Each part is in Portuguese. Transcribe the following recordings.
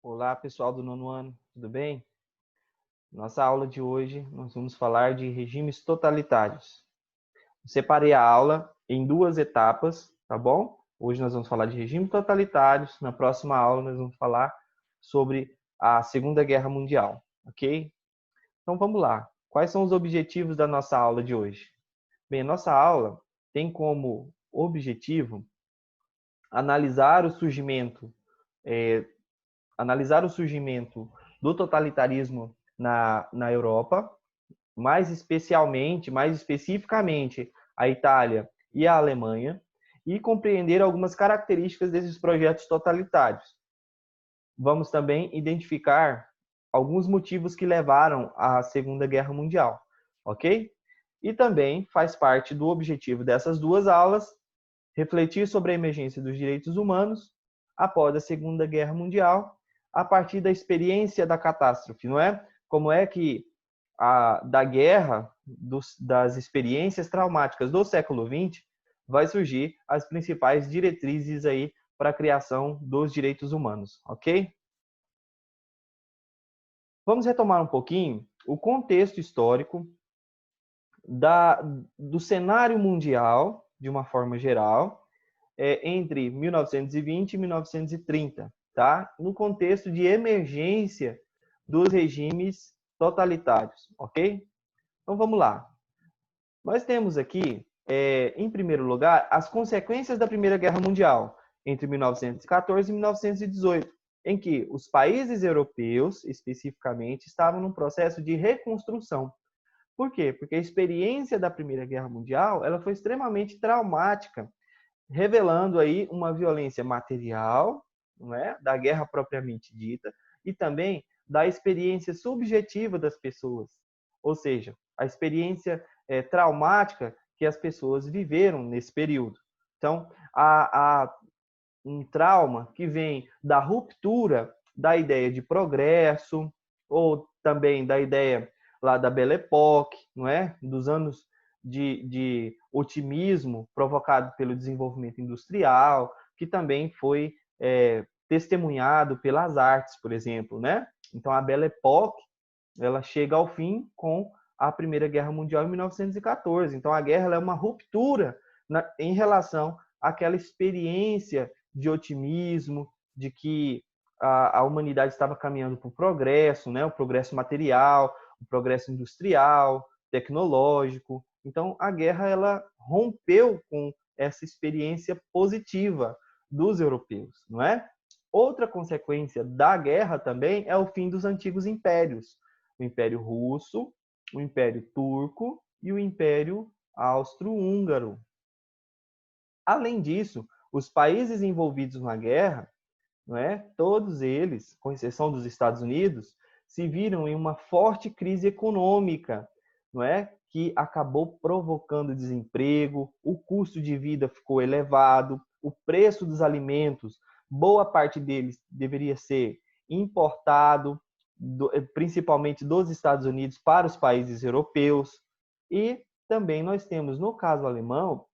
Olá, pessoal do nono ano, tudo bem? Nossa aula de hoje, nós vamos falar de regimes totalitários. Separei a aula em duas etapas, tá bom? Hoje nós vamos falar de regimes totalitários, na próxima aula nós vamos falar sobre a Segunda Guerra Mundial, ok? Então vamos lá. Quais são os objetivos da nossa aula de hoje? Bem, a nossa aula tem como objetivo analisar o surgimento eh, analisar o surgimento do totalitarismo na Europa, mais especificamente, a Itália e a Alemanha, e compreender algumas características desses projetos totalitários. Vamos também identificar alguns motivos que levaram à Segunda Guerra Mundial, ok? E também faz parte do objetivo dessas duas aulas refletir sobre a emergência dos direitos humanos após a Segunda Guerra Mundial, a partir da experiência da catástrofe, não é? Como é que da guerra, das experiências traumáticas do século XX, vai surgir as principais diretrizes aí para a criação dos direitos humanos, ok? Vamos retomar um pouquinho o contexto histórico do cenário mundial, de uma forma geral, entre 1920 e 1930, tá? No contexto de emergência dos regimes totalitários, ok? Então vamos lá. Nós temos aqui, em primeiro lugar, as consequências da Primeira Guerra Mundial, entre 1914 e 1918, em que os países europeus, especificamente, estavam num processo de reconstrução. Por quê? Porque a experiência da Primeira Guerra Mundial ela foi extremamente traumática, revelando aí uma violência material, não é? Da guerra propriamente dita, e também da experiência subjetiva das pessoas, ou seja, a experiência traumática que as pessoas viveram nesse período. Então, há um trauma que vem da ruptura da ideia de progresso, ou também da ideia lá da Belle Époque, não é? Dos anos de otimismo provocado pelo desenvolvimento industrial, que também foi testemunhado pelas artes, por exemplo, né? Então a Belle Époque ela chega ao fim com a Primeira Guerra Mundial em 1914. Então a guerra é uma ruptura em relação àquela experiência de otimismo, de que a humanidade estava caminhando para o progresso, né? O progresso material, o progresso industrial, tecnológico. Então a guerra ela rompeu com essa experiência positiva dos europeus, não é? Outra consequência da guerra também é o fim dos antigos impérios, o Império Russo, o Império Turco e o Império Austro-Húngaro. Além disso, os países envolvidos na guerra, não é? Todos eles, com exceção dos Estados Unidos, se viram em uma forte crise econômica, não é? Que acabou provocando desemprego, o custo de vida ficou elevado, o preço dos alimentos, boa parte deles deveria ser importado, principalmente dos Estados Unidos para os países europeus. E também nós temos, no caso alemão,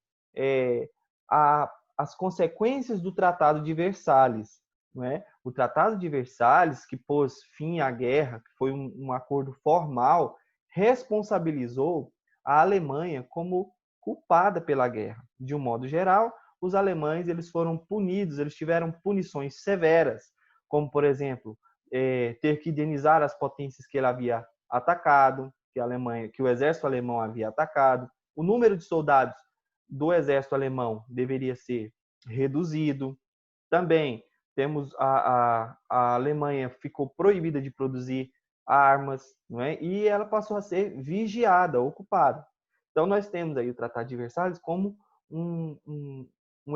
as consequências do Tratado de Versalhes. Não é? O Tratado de Versalhes, que pôs fim à guerra, que foi um acordo formal, responsabilizou a Alemanha como culpada pela guerra. De um modo geral, os alemães eles foram punidos, eles tiveram punições severas, como, por exemplo, ter que indenizar as potências que ele havia atacado, que o exército alemão havia atacado. O número de soldados do exército alemão deveria ser reduzido. Também temos a Alemanha ficou proibida de produzir armas, não é? E ela passou a ser vigiada, ocupada. Então nós temos aí o Tratado de Versalhes como um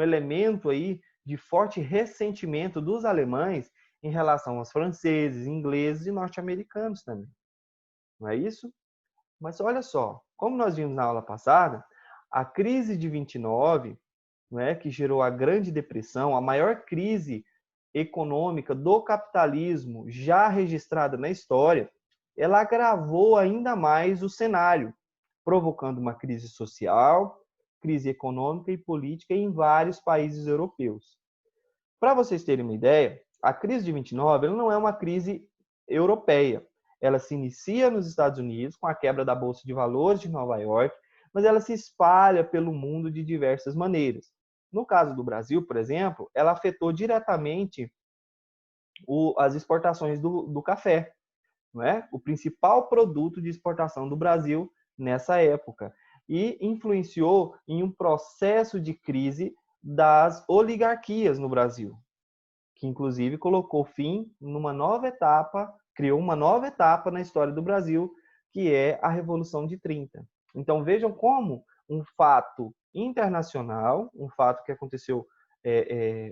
elemento aí de forte ressentimento dos alemães em relação aos franceses, ingleses e norte-americanos também. Não é isso? Mas olha só, como nós vimos na aula passada, a crise de 29, não é, que gerou a Grande Depressão, a maior crise econômica do capitalismo já registrada na história, ela agravou ainda mais o cenário, provocando uma crise social, crise econômica e política em vários países europeus. Para vocês terem uma ideia, a crise de 29 ela não é uma crise europeia. Ela se inicia nos Estados Unidos com a quebra da Bolsa de Valores de Nova York, mas ela se espalha pelo mundo de diversas maneiras. No caso do Brasil, por exemplo, ela afetou diretamente as exportações do café, não é? O principal produto de exportação do Brasil nessa época, e influenciou em um processo de crise das oligarquias no Brasil, que inclusive colocou fim numa nova etapa, criou uma nova etapa na história do Brasil, que é a Revolução de 30. Então vejam como um fato internacional, um fato que aconteceu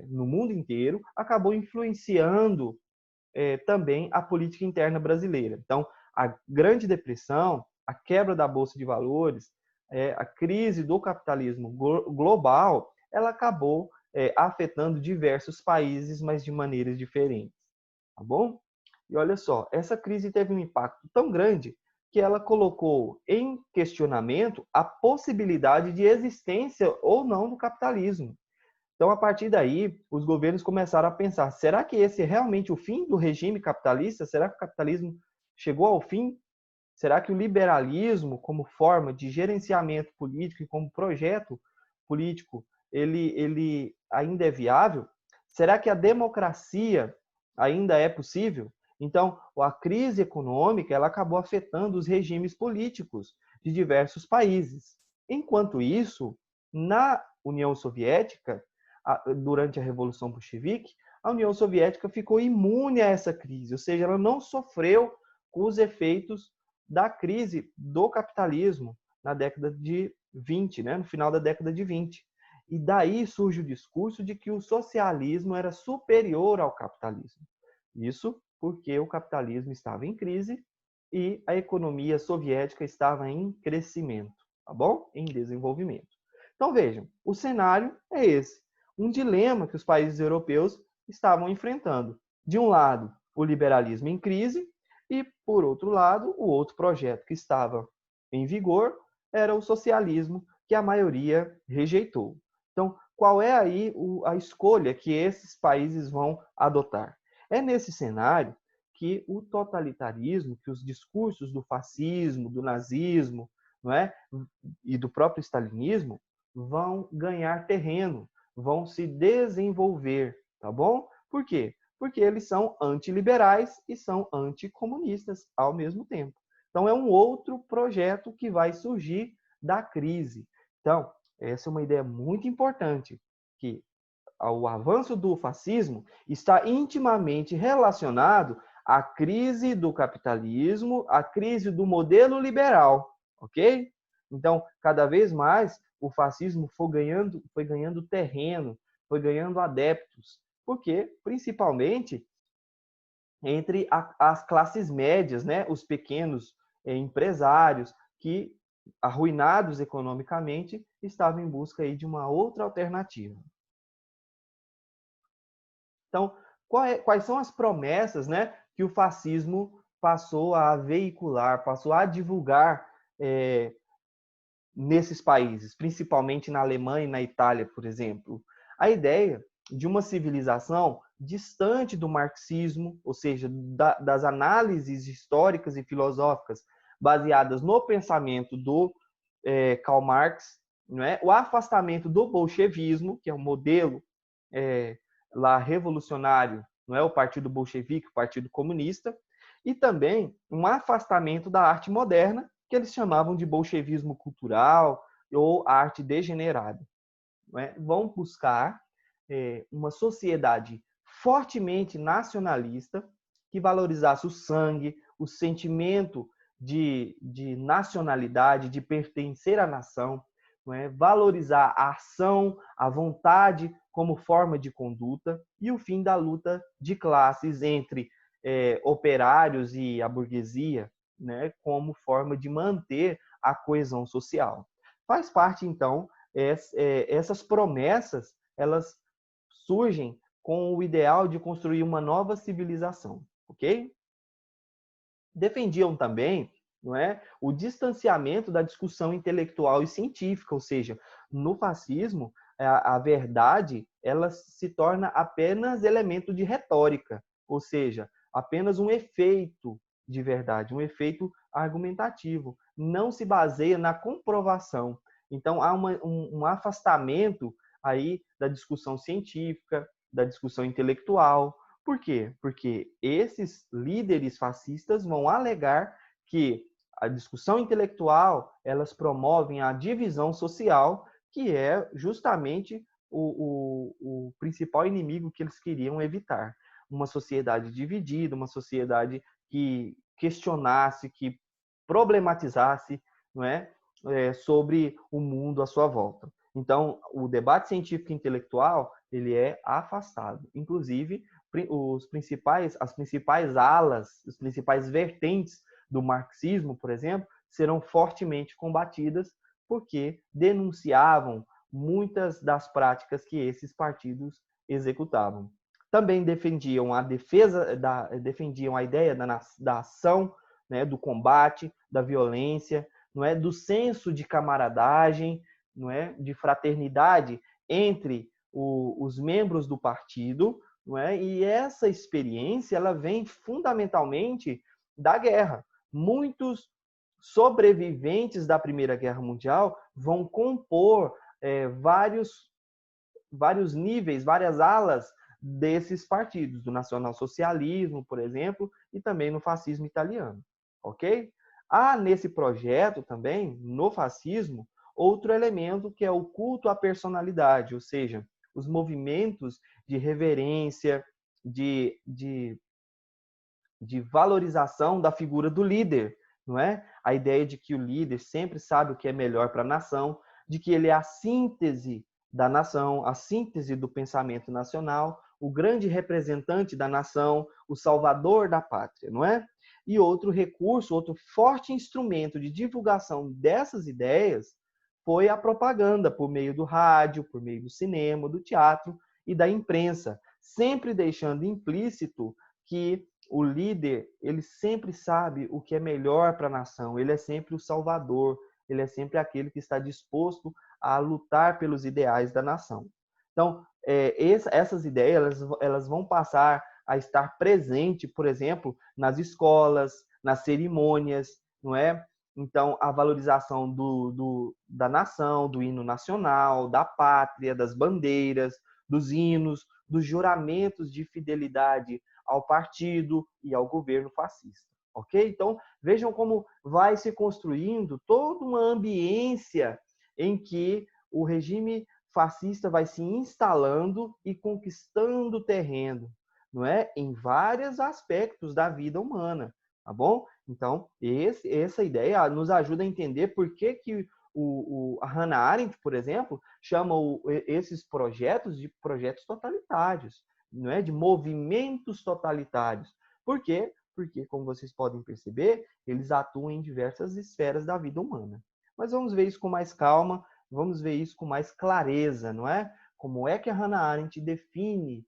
no mundo inteiro, acabou influenciando também a política interna brasileira. Então, a Grande Depressão, a quebra da Bolsa de Valores, a crise do capitalismo global, ela acabou afetando diversos países, mas de maneiras diferentes. Tá bom? E olha só, essa crise teve um impacto tão grande que ela colocou em questionamento a possibilidade de existência ou não do capitalismo. Então, a partir daí, os governos começaram a pensar: será que esse é realmente o fim do regime capitalista? Será que o capitalismo chegou ao fim? Será que o liberalismo, como forma de gerenciamento político e como projeto político, ele ainda é viável? Será que a democracia ainda é possível? Então, a crise econômica ela acabou afetando os regimes políticos de diversos países. Enquanto isso, na União Soviética, durante a Revolução Bolchevique, a União Soviética ficou imune a essa crise, ou seja, ela não sofreu com os efeitos da crise do capitalismo na década de 20, né? No final da década de 20. E daí surge o discurso de que o socialismo era superior ao capitalismo. Isso porque o capitalismo estava em crise e a economia soviética estava em crescimento, tá bom? Em desenvolvimento. Então vejam, o cenário é esse, um dilema que os países europeus estavam enfrentando. De um lado, o liberalismo em crise e, por outro lado, o outro projeto que estava em vigor era o socialismo, que a maioria rejeitou. Então, qual é aí a escolha que esses países vão adotar? É nesse cenário que o totalitarismo, que os discursos do fascismo, do nazismo, não é? E do próprio stalinismo vão ganhar terreno, vão se desenvolver, tá bom? Por quê? Porque eles são antiliberais e são anticomunistas ao mesmo tempo. Então, é um outro projeto que vai surgir da crise. Então, essa é uma ideia muito importante, que o avanço do fascismo está intimamente relacionado à crise do capitalismo, à crise do modelo liberal, ok? Então, cada vez mais, o fascismo foi ganhando terreno, foi ganhando adeptos, porque, principalmente, entre as classes médias, né? Os pequenos empresários que, arruinados economicamente, estavam em busca aí de uma outra alternativa. Então, quais são as promessas, né, que o fascismo passou a veicular, passou a divulgar nesses países, principalmente na Alemanha e na Itália, por exemplo? A ideia de uma civilização distante do marxismo, ou seja, das análises históricas e filosóficas baseadas no pensamento do Karl Marx, não é? O afastamento do bolchevismo, que é um modelo lá revolucionário, não é? O Partido Bolchevique, o Partido Comunista, e também um afastamento da arte moderna, que eles chamavam de bolchevismo cultural ou arte degenerada. Não é? Vão buscar uma sociedade fortemente nacionalista, que valorizasse o sangue, o sentimento de nacionalidade, de pertencer à nação, não é? Valorizar a ação, a vontade como forma de conduta e o fim da luta de classes entre operários e a burguesia, né, como forma de manter a coesão social. Faz parte, então, essas promessas, elas surgem com o ideal de construir uma nova civilização, ok? Defendiam também, não é, o distanciamento da discussão intelectual e científica, ou seja, no fascismo, a verdade ela se torna apenas elemento de retórica, ou seja, apenas um efeito de verdade, um efeito argumentativo. Não se baseia na comprovação. Então, há um afastamento aí da discussão científica, da discussão intelectual. Por quê? Porque esses líderes fascistas vão alegar que a discussão intelectual, elas promovem a divisão social, que é justamente o principal inimigo que eles queriam evitar. Uma sociedade dividida, uma sociedade que questionasse, que problematizasse, não é, sobre o mundo à sua volta. Então, o debate científico e intelectual, ele é afastado. Inclusive, as principais alas, as principais vertentes do marxismo, por exemplo, serão fortemente combatidas porque denunciavam muitas das práticas que esses partidos executavam. Também defendiam defendiam a ideia da ação, né, do combate, da violência, não é, do senso de camaradagem, não é, de fraternidade entre os membros do partido, não é? E essa experiência ela vem fundamentalmente da guerra. Muitos sobreviventes da Primeira Guerra Mundial vão compor vários níveis, várias alas desses partidos, do nacionalsocialismo, por exemplo, e também no fascismo italiano, ok? Há nesse projeto também, no fascismo, outro elemento que é o culto à personalidade, ou seja, os movimentos de reverência, de valorização da figura do líder, não é? A ideia de que o líder sempre sabe o que é melhor para a nação, de que ele é a síntese da nação, a síntese do pensamento nacional, o grande representante da nação, o salvador da pátria, não é? E outro recurso, outro forte instrumento de divulgação dessas ideias foi a propaganda por meio do rádio, por meio do cinema, do teatro e da imprensa, sempre deixando implícito que o líder, ele sempre sabe o que é melhor para a nação, ele é sempre o salvador, ele é sempre aquele que está disposto a lutar pelos ideais da nação. Então, essas ideias, elas vão passar a estar presente, por exemplo, nas escolas, nas cerimônias, não é? Então, a valorização da nação, do hino nacional, da pátria, das bandeiras, dos hinos, dos juramentos de fidelidade ao partido e ao governo fascista, ok? Então, vejam como vai se construindo toda uma ambiência em que o regime fascista vai se instalando e conquistando terreno, não é? Em vários aspectos da vida humana, tá bom? Então, essa ideia nos ajuda a entender por que a Hannah Arendt, por exemplo, chama esses projetos de projetos totalitários, não é? De movimentos totalitários. Por quê? Porque, como vocês podem perceber, eles atuam em diversas esferas da vida humana. Mas vamos ver isso com mais calma, vamos ver isso com mais clareza, não é? Como é que a Hannah Arendt define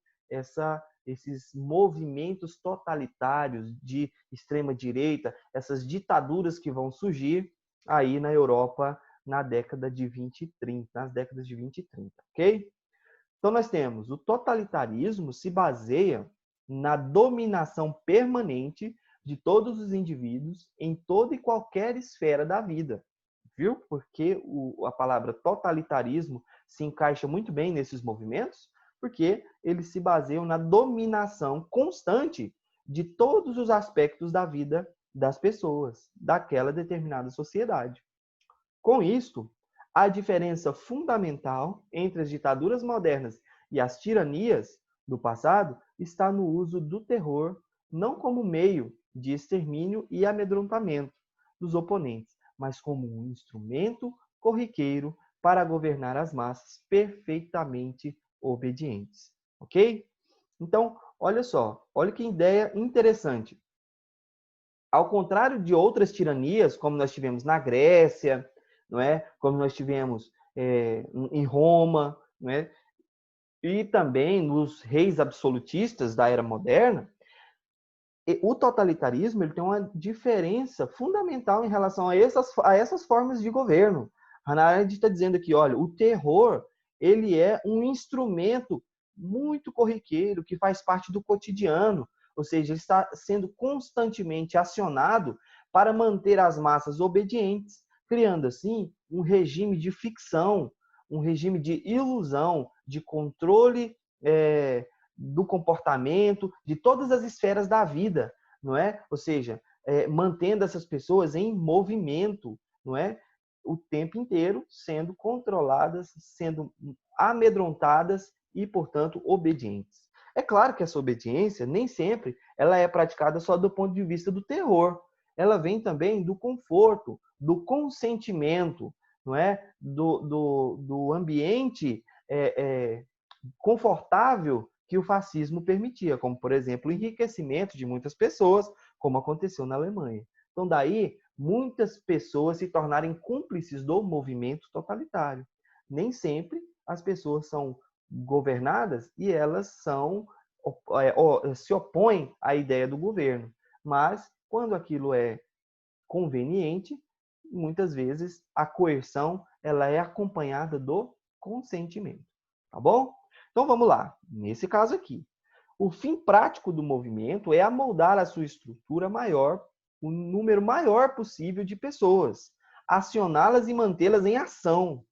esses movimentos totalitários de extrema-direita, essas ditaduras que vão surgir aí na Europa nas décadas de 20 e 30, ok? Então, nós temos o totalitarismo se baseia na dominação permanente de todos os indivíduos em toda e qualquer esfera da vida. Viu? Porque a palavra totalitarismo se encaixa muito bem nesses movimentos, porque eles se baseiam na dominação constante de todos os aspectos da vida das pessoas, daquela determinada sociedade. Com isto, a diferença fundamental entre as ditaduras modernas e as tiranias do passado está no uso do terror, não como meio de extermínio e amedrontamento dos oponentes, mas como um instrumento corriqueiro para governar as massas perfeitamente obedientes. Ok? Então, olha só, olha que ideia interessante. Ao contrário de outras tiranias, como nós tivemos na Grécia, não é? Como nós tivemos em Roma, não é? E também nos reis absolutistas da era moderna, o totalitarismo ele tem uma diferença fundamental em relação a essas formas de governo. Hannah Arendt está dizendo aqui, olha, o terror ele é um instrumento muito corriqueiro, que faz parte do cotidiano, ou seja, ele está sendo constantemente acionado para manter as massas obedientes, criando assim um regime de ficção, um regime de ilusão, de controle do comportamento, de todas as esferas da vida, não é? Ou seja, mantendo essas pessoas em movimento, não é? O tempo inteiro sendo controladas, sendo amedrontadas e, portanto, obedientes. É claro que essa obediência, nem sempre, ela é praticada só do ponto de vista do terror. Ela vem também do conforto, do consentimento, não é? do ambiente confortável que o fascismo permitia, como, por exemplo, o enriquecimento de muitas pessoas, como aconteceu na Alemanha. Então, daí, muitas pessoas se tornarem cúmplices do movimento totalitário. Nem sempre as pessoas são governadas e elas se opõem à ideia do governo. Mas, quando aquilo é conveniente, muitas vezes a coerção ela é acompanhada do consentimento. Tá bom? Então vamos lá. Nesse caso aqui, o fim prático do movimento é amoldar a sua estrutura maior, o número maior possível de pessoas, acioná-las e mantê-las em ação.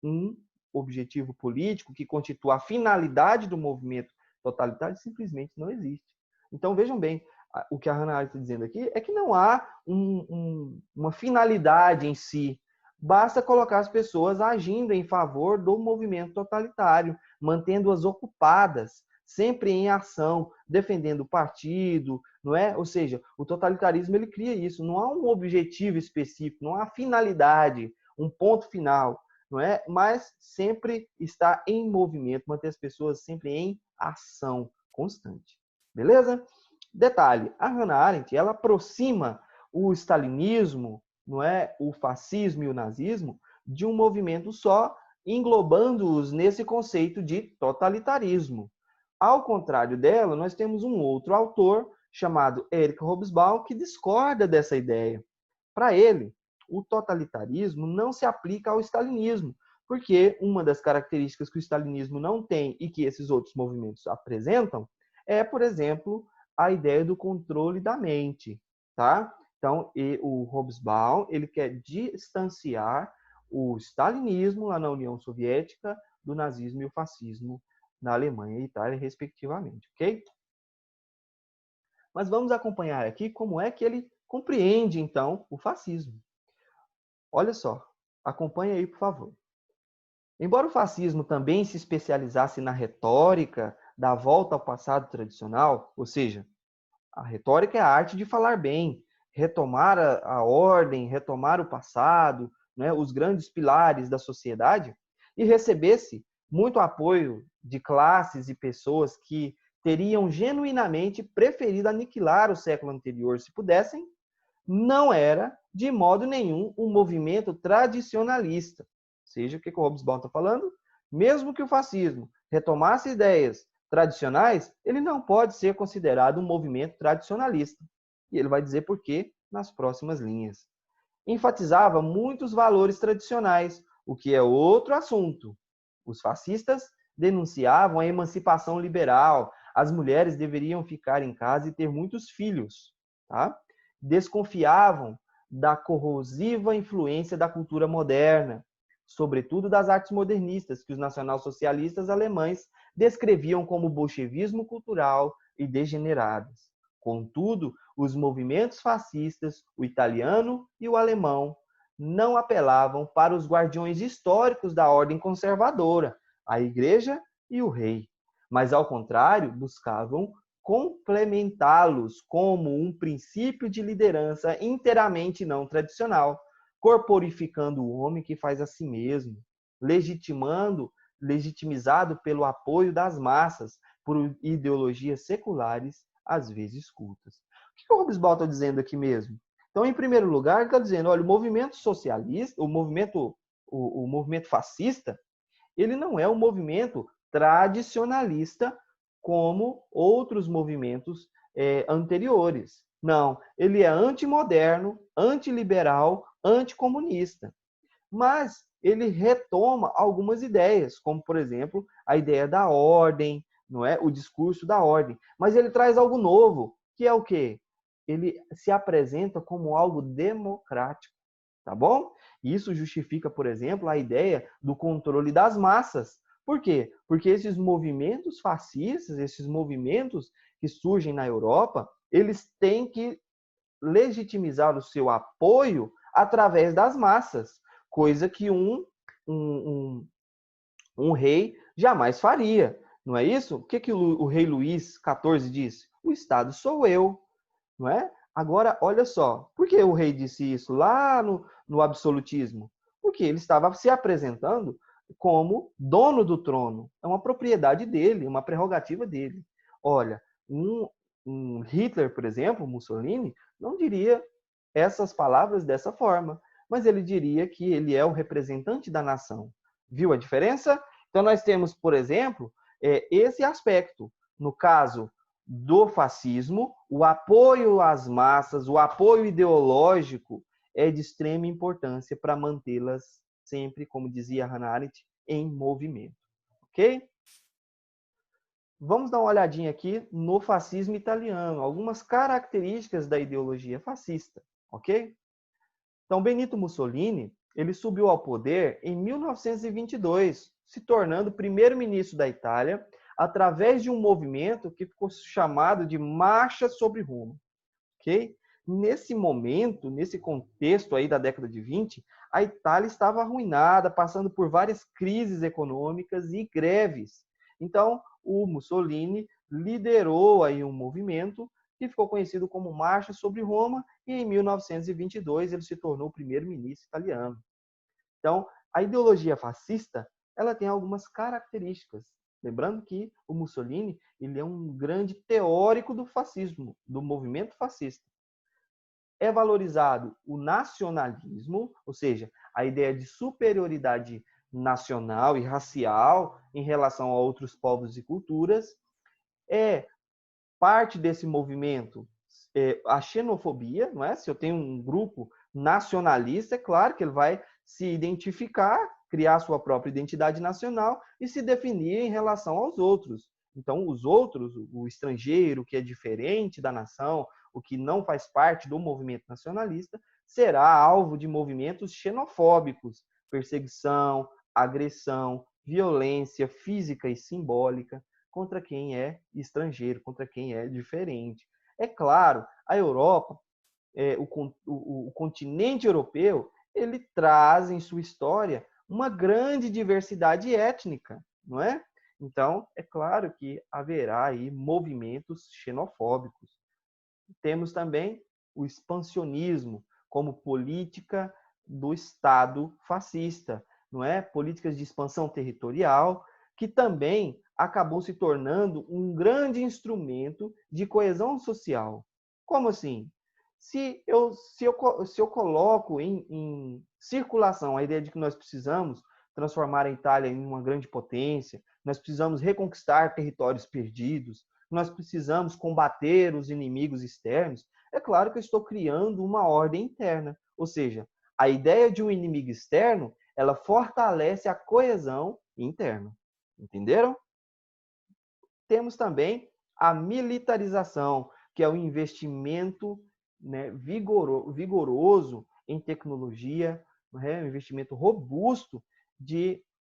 Um objetivo político que constitua a finalidade do movimento totalitário simplesmente não existe. Então vejam bem, o que a Hannah Arendt está dizendo aqui é que não há uma finalidade em si. Basta colocar as pessoas agindo em favor do movimento totalitário, mantendo-as ocupadas, sempre em ação, defendendo o partido, não é? Ou seja, o totalitarismo ele cria isso. Não há um objetivo específico, não há finalidade, um ponto final, não é? Mas sempre está em movimento, manter as pessoas sempre em ação constante. Beleza? Detalhe, a Hannah Arendt, ela aproxima o stalinismo, não é, o fascismo e o nazismo de um movimento só, englobando-os nesse conceito de totalitarismo. Ao contrário dela, nós temos um outro autor chamado Erich Hobsbawm que discorda dessa ideia. Para ele, o totalitarismo não se aplica ao stalinismo, porque uma das características que o stalinismo não tem e que esses outros movimentos apresentam é, por exemplo, a ideia do controle da mente, tá? Então, o Hobsbawm, ele quer distanciar o stalinismo lá na União Soviética do nazismo e o fascismo na Alemanha e Itália, respectivamente, ok? Mas vamos acompanhar aqui como é que ele compreende, então, o fascismo. Olha só, acompanha aí, por favor. Embora o fascismo também se especializasse na retórica da volta ao passado tradicional, ou seja, a retórica é a arte de falar bem, retomar a ordem, retomar o passado, né, os grandes pilares da sociedade, e recebesse muito apoio de classes e pessoas que teriam genuinamente preferido aniquilar o século anterior se pudessem, não era, de modo nenhum, um movimento tradicionalista. Ou seja, o que o Hobsbawm está falando? Mesmo que o fascismo retomasse ideias tradicionais, ele não pode ser considerado um movimento tradicionalista. E ele vai dizer por quê nas próximas linhas. Enfatizava muitos valores tradicionais, o que é outro assunto. Os fascistas denunciavam a emancipação liberal, as mulheres deveriam ficar em casa e ter muitos filhos, tá? Desconfiavam da corrosiva influência da cultura moderna, sobretudo das artes modernistas, que os nacionalsocialistas alemães descreviam como bolchevismo cultural e degeneradas. Contudo, os movimentos fascistas, o italiano e o alemão, não apelavam para os guardiões históricos da ordem conservadora, a igreja e o rei, mas, ao contrário, buscavam complementá-los como um princípio de liderança inteiramente não tradicional, corporificando o homem que faz a si mesmo, legitimizado pelo apoio das massas por ideologias seculares, às vezes cultas. O que o Hobsbawm está dizendo aqui mesmo? Então, em primeiro lugar, ele está dizendo, olha, o movimento socialista, o movimento fascista, ele não é um movimento tradicionalista como outros movimentos anteriores. Não, ele é antimoderno, antiliberal, anticomunista. Mas ele retoma algumas ideias, como, por exemplo, a ideia da ordem, não é? O discurso da ordem. Mas ele traz algo novo, que é o quê? Ele se apresenta como algo democrático, tá bom? Isso justifica, por exemplo, a ideia do controle das massas. Por quê? Porque esses movimentos fascistas, esses movimentos que surgem na Europa, eles têm que legitimizar o seu apoio através das massas, coisa que um, um rei jamais faria. Não é isso? O que o rei Luís XIV disse? O Estado sou eu, não é? Agora, olha só, por que o rei disse isso lá no absolutismo? Porque ele estava se apresentando como dono do trono. É uma propriedade dele, uma prerrogativa dele. Olha, um Hitler, por exemplo, Mussolini, não diria essas palavras dessa forma, mas ele diria que ele é o representante da nação. Viu a diferença? Então, nós temos, por exemplo, esse aspecto. No caso do fascismo, o apoio às massas, o apoio ideológico é de extrema importância para mantê-las sempre, como dizia Hannah Arendt, em movimento. Ok? Vamos dar uma olhadinha aqui no fascismo italiano, algumas características da ideologia fascista, ok? Então, Benito Mussolini, ele subiu ao poder em 1922, se tornando primeiro-ministro da Itália através de um movimento que ficou chamado de Marcha sobre Roma, ok? Nesse momento, nesse contexto aí da década de 20, a Itália estava arruinada, passando por várias crises econômicas e greves. Então, o Mussolini liderou aí um movimento que ficou conhecido como Marcha sobre Roma, e em 1922 ele se tornou o primeiro-ministro italiano. Então, a ideologia fascista, ela tem algumas características. Lembrando que o Mussolini, ele é um grande teórico do fascismo, do movimento fascista. É valorizado o nacionalismo, ou seja, a ideia de superioridade nacional e racial em relação a outros povos e culturas. É parte desse movimento a xenofobia, não é? Se eu tenho um grupo nacionalista, é claro que ele vai se identificar, criar sua própria identidade nacional e se definir em relação aos outros. Então, os outros, o estrangeiro que é diferente da nação, o que não faz parte do movimento nacionalista, será alvo de movimentos xenofóbicos, perseguição, agressão, violência física e simbólica contra quem é estrangeiro, contra quem é diferente. É claro, a Europa, o continente europeu, ele traz em sua história uma grande diversidade étnica, não é? Então, é claro que haverá aí movimentos xenofóbicos. Temos também o expansionismo como política do Estado fascista, não é? Políticas de expansão territorial, que também acabou se tornando um grande instrumento de coesão social. Como assim? Se eu coloco em circulação a ideia de que nós precisamos transformar a Itália em uma grande potência, nós precisamos reconquistar territórios perdidos, nós precisamos combater os inimigos externos, é claro que eu estou criando uma ordem interna. Ou seja, a ideia de um inimigo externo, ela fortalece a coesão interna. Entenderam? Temos também a militarização, que é o investimento, né, vigoroso em tecnologia, né, um investimento robusto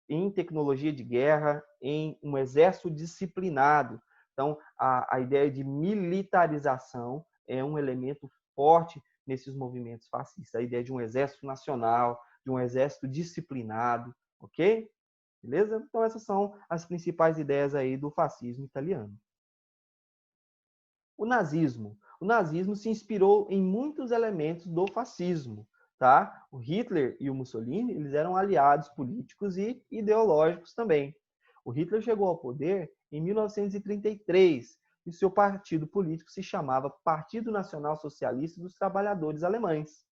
em tecnologia de guerra, em um exército disciplinado. Então, a ideia de militarização é um elemento forte nesses movimentos fascistas. A ideia de um exército nacional, de um exército disciplinado, ok? Beleza? Então, essas são as principais ideias aí do fascismo italiano. O nazismo. O nazismo se inspirou em muitos elementos do fascismo. Tá? O Hitler e o Mussolini, eles eram aliados políticos e ideológicos também. O Hitler chegou ao poder em 1933 e seu partido político se chamava Partido Nacional Socialista dos Trabalhadores Alemães.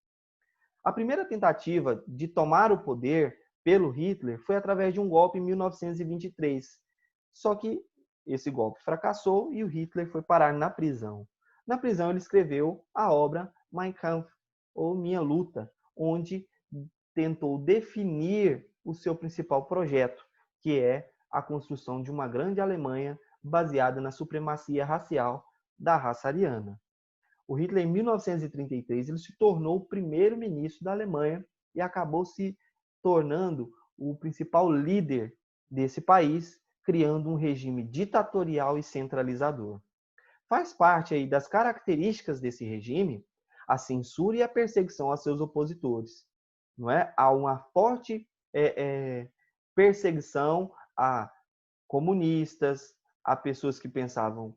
A primeira tentativa de tomar o poder pelo Hitler foi através de um golpe em 1923. Só que esse golpe fracassou e o Hitler foi parar na prisão. Na prisão ele escreveu a obra Mein Kampf, ou Minha Luta, onde tentou definir o seu principal projeto, que é a construção de uma grande Alemanha baseada na supremacia racial da raça ariana. O Hitler, em 1933, ele se tornou o primeiro-ministro da Alemanha e acabou se tornando o principal líder desse país, criando um regime ditatorial e centralizador. Faz parte aí das características desse regime a censura e a perseguição a seus opositores. Não é? Há uma forte perseguição a comunistas, a pessoas que pensavam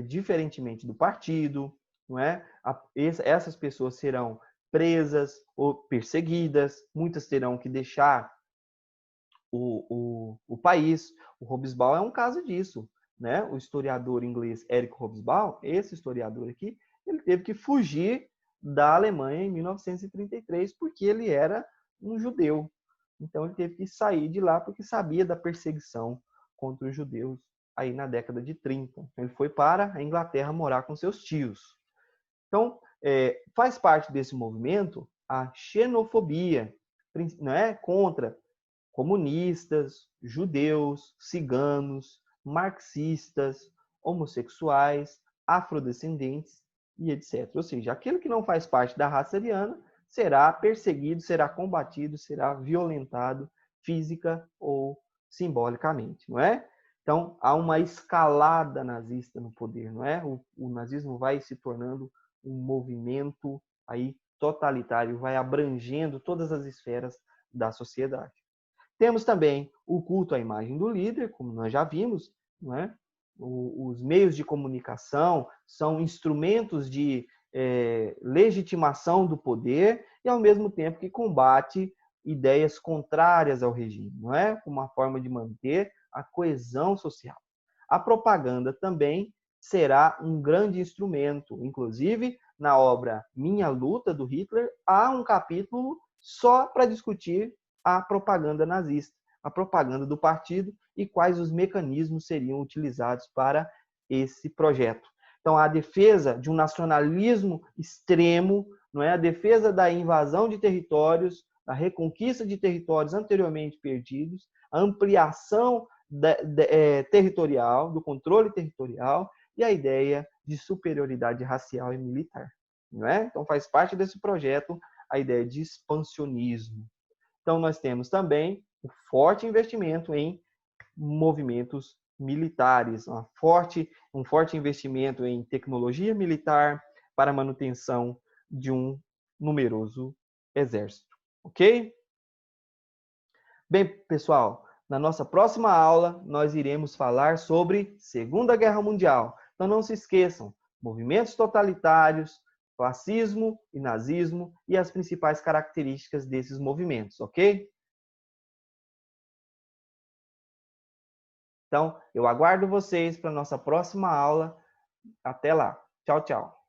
diferentemente do partido, não é? Essas pessoas serão presas ou perseguidas, muitas terão que deixar o país. O Hobsbawm é um caso disso, né? O historiador inglês Eric Hobsbawm, esse historiador aqui, ele teve que fugir da Alemanha em 1933 porque ele era um judeu. Então ele teve que sair de lá porque sabia da perseguição contra os judeus aí na década de 30. Então, ele foi para a Inglaterra morar com seus tios. Então, faz parte desse movimento a xenofobia, né, contra comunistas, judeus, ciganos, marxistas, homossexuais, afrodescendentes e etc. Ou seja, aquele que não faz parte da raça ariana será perseguido, será combatido, será violentado física ou simbolicamente, não é? Então, há uma escalada nazista no poder, não é? O nazismo vai se tornando um movimento aí totalitário, vai abrangendo todas as esferas da sociedade. Temos também o culto à imagem do líder, como nós já vimos, não é? Os meios de comunicação são instrumentos de legitimação do poder e, ao mesmo tempo, que combate ideias contrárias ao regime, não é? Como uma forma de manter a coesão social. A propaganda também será um grande instrumento, inclusive na obra Minha Luta, do Hitler, há um capítulo só para discutir a propaganda nazista, a propaganda do partido e quais os mecanismos seriam utilizados para esse projeto. Então, a defesa de um nacionalismo extremo, não é? A defesa da invasão de territórios, a reconquista de territórios anteriormente perdidos, a ampliação territorial, do controle territorial e a ideia de superioridade racial e militar. Não é? Então, faz parte desse projeto a ideia de expansionismo. Então, nós temos também um forte investimento em movimentos militares, um forte investimento em tecnologia militar para a manutenção de um numeroso exército. Ok? Bem, pessoal, na nossa próxima aula, nós iremos falar sobre Segunda Guerra Mundial. Então, não se esqueçam, movimentos totalitários, fascismo e nazismo e as principais características desses movimentos, ok? Então, eu aguardo vocês para a nossa próxima aula. Até lá. Tchau, tchau.